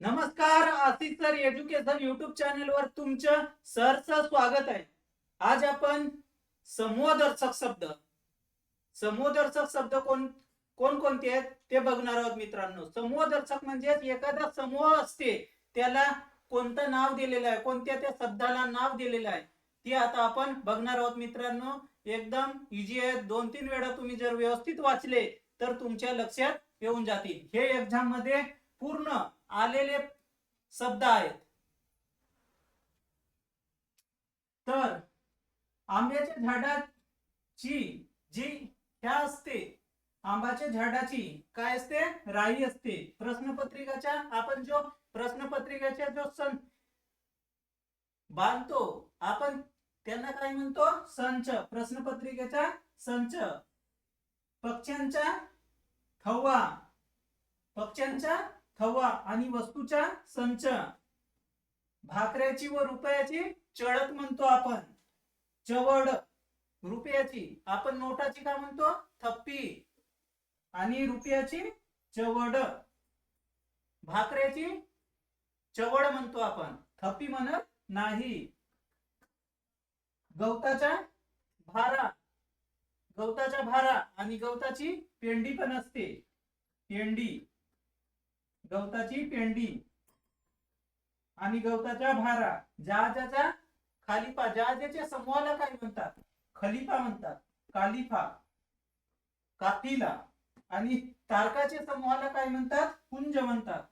नमस्कार, Ashish sir education YouTube channel वर तुमचं सहर्ष स्वागत आहे. आज आपण समूहदर्शक शब्द समूहदर्शक शब्द कोणकोणते आहेत ते बघणार आहोत मित्रांनो. समूहदर्शक म्हणजे एखादा समूह असते त्याला कोणतं नाव दिलेलं आहे, कोणत्या त्या शब्दाला नाव दिलेलं आहे ते आता आपण बघणार आहोत मित्रांनो. एकदम इझी आहे. 2-3 वेळा तुम्ही जर व्यवस्थित वाचले तर तुमच्या लक्षात येऊन जातील. हे एक्झाम मध्ये पूर्ण आलेले शब्द आहेत. तर आंब्याच्या झाडाची जी ह्या असते, आंब्याच्या झाडाची काय असते, राई असते. प्रश्नपत्रिकाच्या आपण जो प्रश्नपत्रिकाच्या जो सण बांधतो आपण त्यांना काय म्हणतो, संच. प्रश्नपत्रिकेचा संच. पक्ष्यांचा थवा, पक्ष्यांचा थवा आणि वस्तूचा संच. भाकऱ्याची व रुपयाची चढत म्हणतो आपण, चवड. रुपयाची आपण नोटाची काय म्हणतो, थप्पी. आणि रुपयाची चवड. भाकऱ्याची चवड म्हणतो आपण, थप्पी म्हणत नाही. गवताचा भारा, गवताचा भारा आणि गवताची पेंडी पण असते, पेंडी. गवताची पेंडी आणि गवताचा भारा. जहाजाचा खालिफा, जहाजाच्या समूहाला काय म्हणतात, खलिफा म्हणतात, कालिफा. काफिला. आणि तारकाच्या समूहाला काय म्हणतात, पुंज म्हणतात.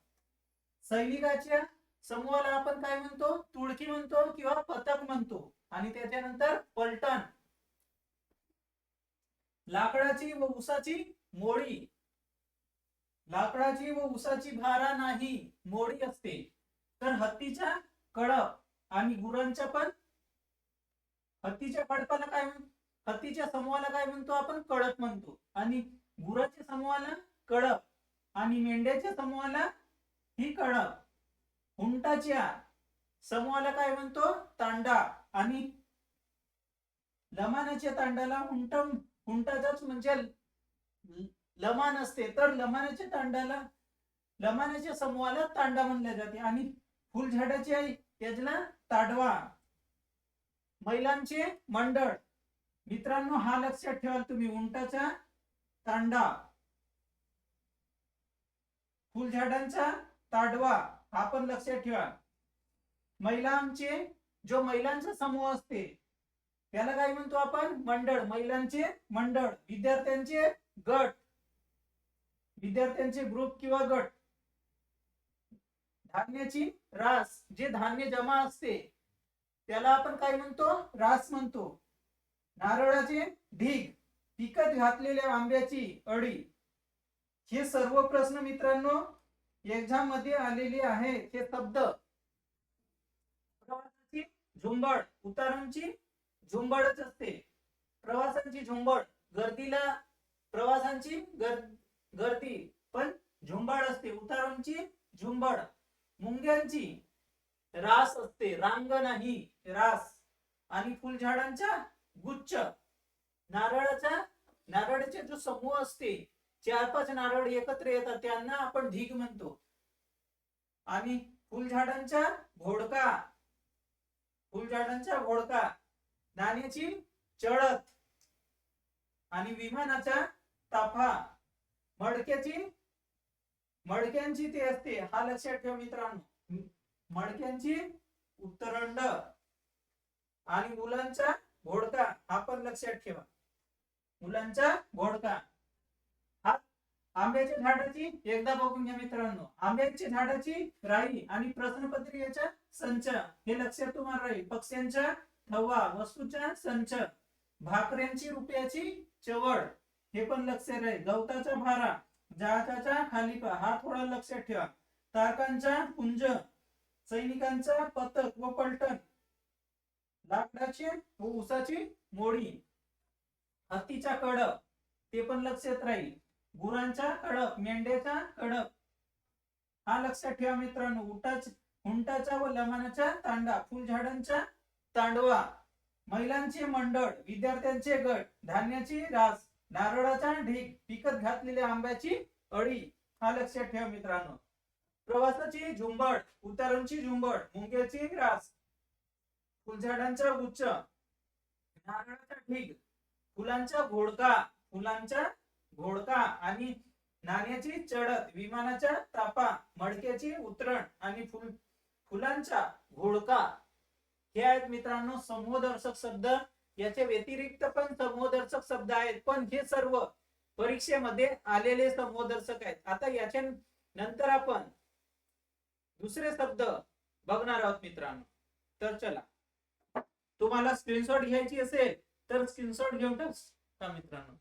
सैनिकाच्या समूहाला आपण काय म्हणतो, तुळकी म्हणतो किंवा पथक म्हणतो. आणि त्याच्यानंतर पलटण. लाकडाची व उसाची मोळी, लाकडाची व उसाची भारा नाही, मोळी असते. तर हत्तीचा कळप आणि गुरांच्या पण, हत्तीच्या कळपाला काय म्हणतो, हत्तीच्या समूहाला काय म्हणतो आपण, कळप म्हणतो. आणि गुराच्या समूहाला कळप आणि मेंढ्याच्या समूहाला ही कळप. हुंटाच्या समूहाला काय म्हणतो, तांडा. आणि लमानाच्या तांडाला हुंटाचाच म्हणजे लमान असते. तर लमानाच्या तांडाला, लमानाच्या समूहाला तांडा म्हणले जाते. आणि फुलझाडाची त्याला ताडवा. महिलांचे मंडळ. मित्रांनो हा लक्षात ठेवाल तुम्ही, उंटाचा तांडा, फुलझाडांचा ताडवा, आपण लक्षात ठेवा. महिलांचे जो महिलांचा समूह असते त्याला काय म्हणतो आपण, मंडळ. महिलांचे मंडळ. विद्यार्थ्यांचे गट, विद्यार्थ्यांचे ग्रुप किंवा गट. धान्याची रास, जे धान्य जमा असते त्याला आपण काय म्हणतो, रास म्हणतो. नारळाचे ढीग, पिकत घातलेल्या आंब्याची अळी. हे सर्व प्रश्न मित्रांनो एक्झाम मध्ये आलेले आहे. हे शब्द. प्रवासाची झुंबड, उतारांची झुंबडच असते. प्रवासांची झुंबड, गर्दीला प्रवासांची गर्दी पण झुंबड असते, उतारांची झुंबड. मुंग्यांची रास असते, रांग नाही, रास. आणि फुलझाडांचा गुच्छ. नारळाचा जो समूह असते, 4-5 नारळ एकत्र येतात त्यांना आपण ढीग म्हणतो. आणि फुलझाडांचा घोडका, फुलझाडांचा घोडका. नाण्याची चढत आणि विमानाचा ताफा. मडक्यांची ते असते, हा लक्षात ठेवा मित्रांनो. मडक्यांची उत्तरंड आणि मुलांचा घोडका, हा पण लक्षात ठेवा, मुलांचा घोडका. हा आंब्याच्या झाडाची एकदा बघून घ्या मित्रांनो. आंब्याच्या झाडाची राई आणि प्रश्नपत्रिकेचा संच, हे लक्षात तुम्हाला राहील. पक्ष्यांचा थवा, वस्तूचा संच. भाकऱ्यांची रुपयाची चवड, हे पण लक्षात राहील. गवताचा भारा, जहाजाचा खालिफा, हा थोडा लक्षात ठेवा. तारकांचा पुंज, सैनिकांचा पथक व पलटण. लाकडाची व उसाची मोळी. हत्तीचा कळप, ते पण लक्षात राहील. गुरांचा कळप, मेंढ्याचा कळप, हा लक्षात ठेवा मित्रांनो. उंटाचा व लमानाचा तांडा. फुलझाडांचा तांडवा. महिलांचे मंडळ, विद्यार्थ्यांचे गट. धान्याची रास, नारळाचा ढीग, पिकत घातलेल्या आंब्याची अळी, हा लक्षात ठेवा मित्रांनो. प्रवासाची झुंबड, उतारांची झुंबड, मुंग्याची रास, फुलझाडांचा गुच्छ, नारळाचा ढीग, फुलांचा घोडका आणि नाण्याची चढत, विमानाच्या तापा, मडक्याची उतरण आणि फुलांचा घोडका हे आहेत मित्रांनो समूहदर्शक शब्द. याच्या व्यतिरिक्त पण समूहदर्शक शब्द आहेत, पण हे सर्व परीक्षेमध्ये आलेले समूहदर्शक आहेत. आता याच्या नंतर आपण दुसरे शब्द बघणार आहोत मित्रांनो. तर चला, तुम्हाला स्क्रीनशॉट घ्यायची असेल तर स्क्रीनशॉट घेऊन टाका मित्रांनो.